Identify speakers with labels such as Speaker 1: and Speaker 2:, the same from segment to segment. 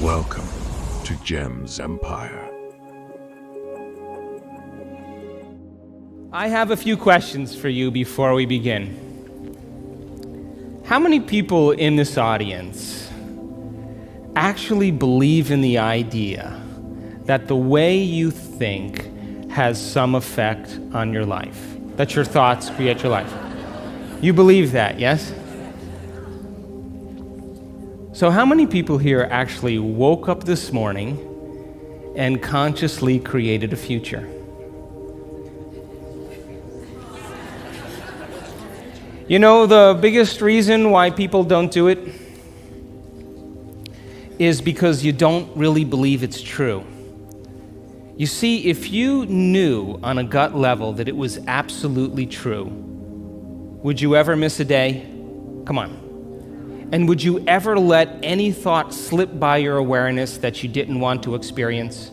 Speaker 1: Welcome to Gemz Empire.
Speaker 2: I have a few questions for you before we begin. How many people in this audience actually believe in the idea that the way you think has some effect on your life? That your thoughts create your life? You believe that, yes? So how many people here actually woke up this morning and consciously created a future? You know, the biggest reason why people don't do it is because you don't really believe it's true. You see, if you knew on a gut level that it was absolutely true, would you ever miss a day? Come on. And would you ever let any thought slip by your awareness that you didn't want to experience?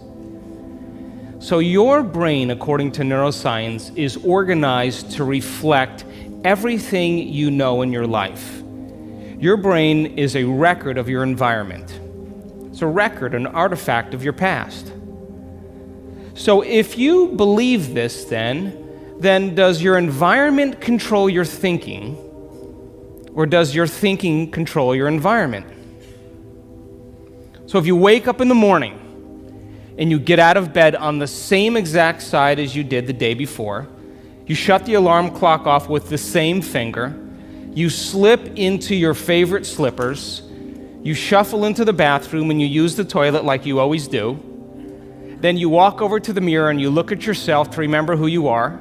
Speaker 2: So your brain, according to neuroscience, is organized to reflect everything you know in your life. Your brain is a record of your environment. It's a record, an artifact of your past. So if you believe this, then does your environment control your thinking? Or does your thinking control your environment? So if you wake up in the morning and you get out of bed on the same exact side as you did the day before, you shut the alarm clock off with the same finger, you slip into your favorite slippers, you shuffle into the bathroom and you use the toilet like you always do, then you walk over to the mirror and you look at yourself to remember who you are.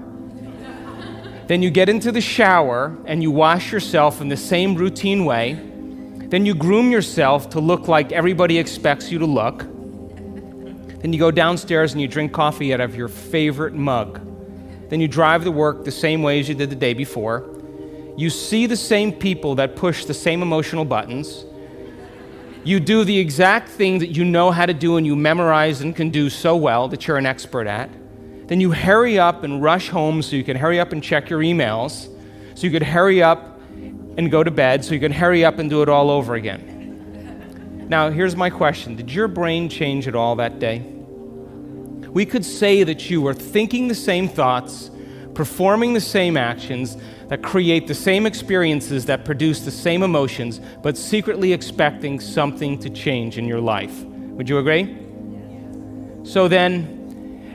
Speaker 2: Then you get into the shower and you wash yourself in the same routine way. Then you groom yourself to look like everybody expects you to look. Then you go downstairs and you drink coffee out of your favorite mug. Then you drive to work the same way as you did the day before. You see the same people that push the same emotional buttons. You do the exact thing that you know how to do and you memorize and can do so well that you're an expert at. Then you hurry up and rush home so you can hurry up and check your emails, so you could hurry up and go to bed, so you can hurry up and do it all over again. Now, here's my question. Did your brain change at all that day? We could say that you were thinking the same thoughts, performing the same actions, that create the same experiences, that produce the same emotions, but secretly expecting something to change in your life. Would you agree? So then,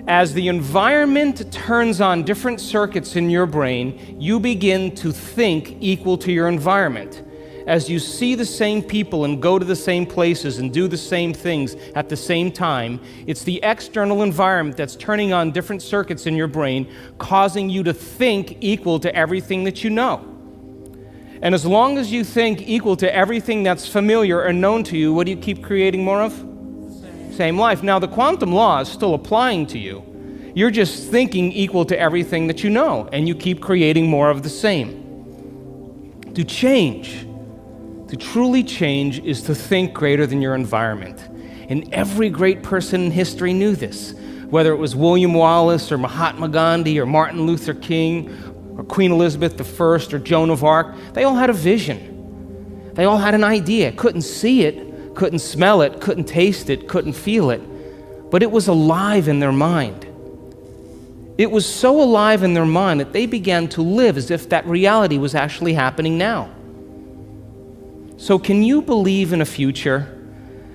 Speaker 2: as the environment turns on different circuits in your brain, you begin to think equal to your environment. As you see the same people and go to the same places and do the same things at the same time, it's the external environment that's turning on different circuits in your brain, causing you to think equal to everything that you know. And as long as you think equal to everything that's familiar or known to you, what do you keep creating more of? Same life. Now, the quantum law is still applying to you. You're just thinking equal to everything that you know, and you keep creating more of the same. To change, to truly change, is to think greater than your environment. And every great person in history knew this, whether it was William Wallace or Mahatma Gandhi or Martin Luther King or Queen Elizabeth I or Joan of Arc. They all had a vision. They all had an idea. Couldn't see it, couldn't smell it, couldn't taste it, couldn't feel it, but it was alive in their mind. It was so alive in their mind that they began to live as if that reality was actually happening now. So can you believe in a future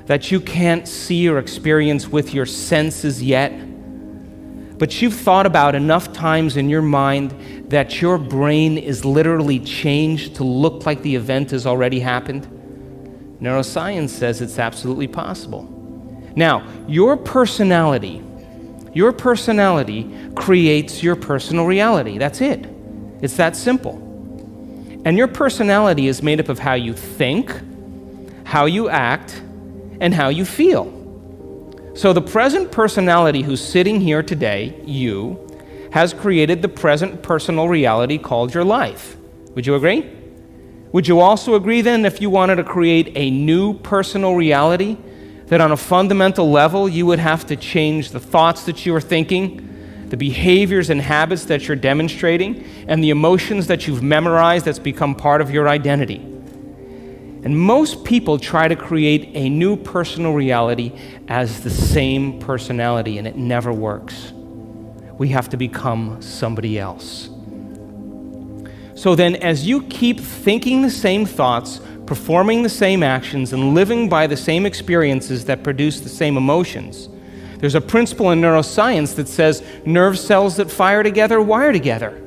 Speaker 2: that you can't see or experience with your senses yet, but you've thought about enough times in your mind that your brain is literally changed to look like the event has already happened? Neuroscience says it's absolutely possible. Now, your personality creates your personal reality. That's it. It's that simple. And your personality is made up of how you think, how you act, and how you feel. So the present personality who's sitting here today, you, has created the present personal reality called your life. Would you agree? Would you also agree then, if you wanted to create a new personal reality, that on a fundamental level you would have to change the thoughts that you are thinking, the behaviors and habits that you're demonstrating, and the emotions that you've memorized that's become part of your identity? And most people try to create a new personal reality as the same personality, and it never works. We have to become somebody else. So then, as you keep thinking the same thoughts, performing the same actions, and living by the same experiences that produce the same emotions, there's a principle in neuroscience that says nerve cells that fire together wire together.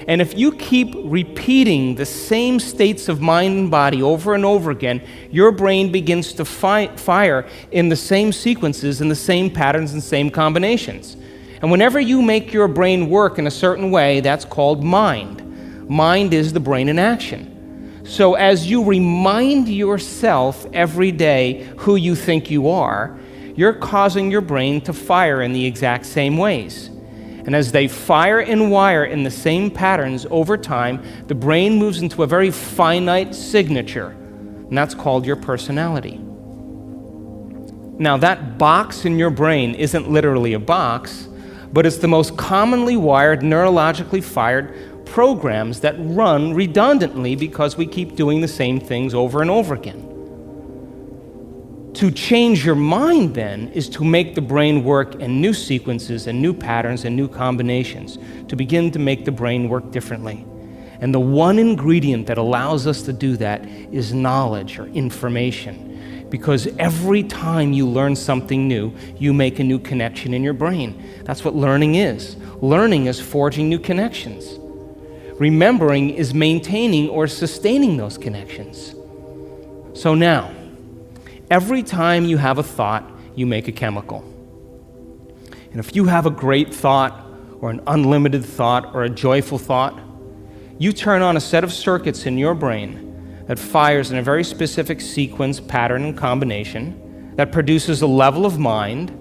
Speaker 2: And if you keep repeating the same states of mind and body over and over again, your brain begins to fire in the same sequences, in the same patterns and same combinations. And whenever you make your brain work in a certain way, that's called mind. Mind is the brain in action. So as you remind yourself every day who you think you are, you're causing your brain to fire in the exact same ways. And as they fire and wire in the same patterns over time, the brain moves into a very finite signature, and that's called your personality. Now, that box in your brain isn't literally a box, but it's the most commonly wired, neurologically fired programs that run redundantly because we keep doing the same things over and over again. To change your mind, then, is to make the brain work in new sequences and new patterns and new combinations, to begin to make the brain work differently. And the one ingredient that allows us to do that is knowledge or information. Because every time you learn something new, you make a new connection in your brain. That's what learning is. Learning is forging new connections. Remembering is maintaining or sustaining those connections. So now, every time you have a thought, you make a chemical. And if you have a great thought, or an unlimited thought, or a joyful thought, you turn on a set of circuits in your brain that fires in a very specific sequence, pattern, and combination that produces a level of mind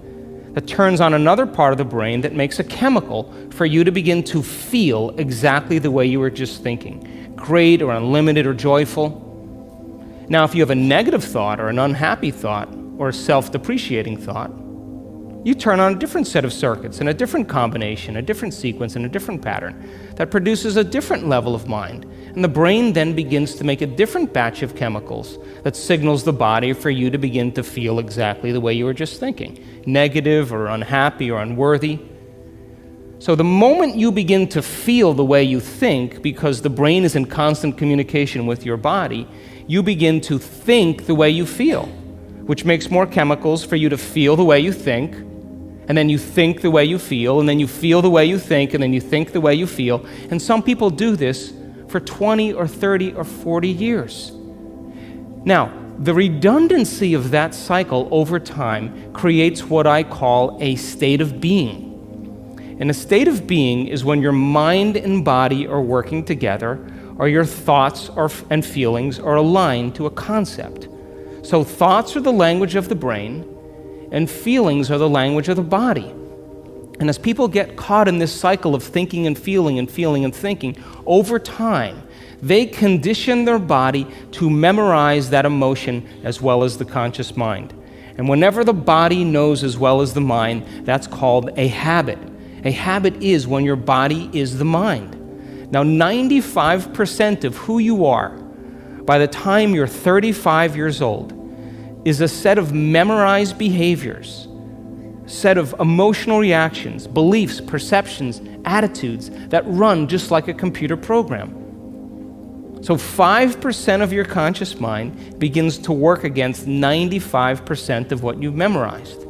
Speaker 2: that turns on another part of the brain that makes a chemical for you to begin to feel exactly the way you were just thinking, great or unlimited or joyful. Now, if you have a negative thought or an unhappy thought or a self-depreciating thought, you turn on a different set of circuits and a different combination, a different sequence, and a different pattern that produces a different level of mind. And the brain then begins to make a different batch of chemicals that signals the body for you to begin to feel exactly the way you were just thinking, negative or unhappy or unworthy. So the moment you begin to feel the way you think, because the brain is in constant communication with your body, you begin to think the way you feel, which makes more chemicals for you to feel the way you think, and then you think the way you feel, and then you feel the way you think, and then you think the way you feel. And some people do this for 20 or 30 or 40 years. Now, the redundancy of that cycle over time creates what I call a state of being. And a state of being is when your mind and body are working together, or your thoughts and feelings are aligned to a concept. So thoughts are the language of the brain, and feelings are the language of the body. And as people get caught in this cycle of thinking and feeling and feeling and thinking, over time, they condition their body to memorize that emotion as well as the conscious mind. And whenever the body knows as well as the mind, that's called a habit. A habit is when your body is the mind. Now, 95% of who you are by the time you're 35 years old is a set of memorized behaviors, set of emotional reactions, beliefs, perceptions, attitudes that run just like a computer program. So 5% of your conscious mind begins to work against 95% of what you've memorized.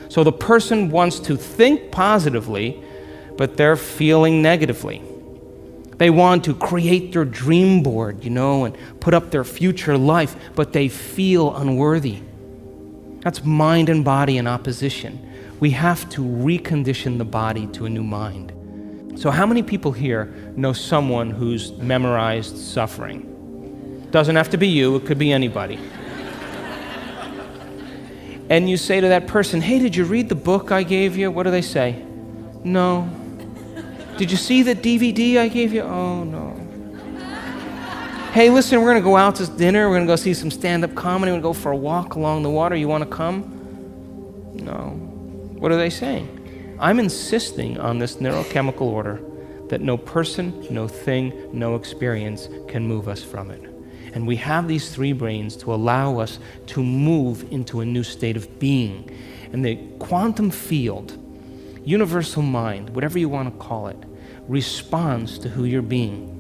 Speaker 2: So the person wants to think positively, but they're feeling negatively. They want to create their dream board, and put up their future life, but they feel unworthy. That's mind and body in opposition. We have to recondition the body to a new mind. So how many people here know someone who's memorized suffering? Doesn't have to be you, it could be anybody. And you say to that person, hey, did you read the book I gave you? What do they say? No. Did you see the DVD I gave you? Oh, no. Hey, listen, we're going to go out to dinner. We're going to go see some stand-up comedy. We're going to go for a walk along the water. You want to come? No. What are they saying? I'm insisting on this neurochemical order that no person, no thing, no experience can move us from it. And we have these three brains to allow us to move into a new state of being. And the quantum field, universal mind, whatever you want to call it, responds to who you're being.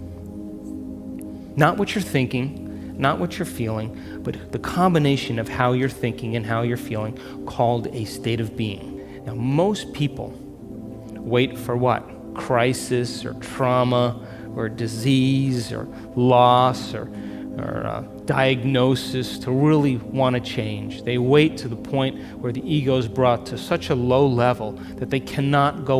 Speaker 2: Not what you're thinking, not what you're feeling, but the combination of how you're thinking and how you're feeling, called a state of being. Now, most people wait for what? Crisis or trauma or disease or loss or diagnosis to really want to change. They wait to the point where the ego is brought to such a low level that they cannot go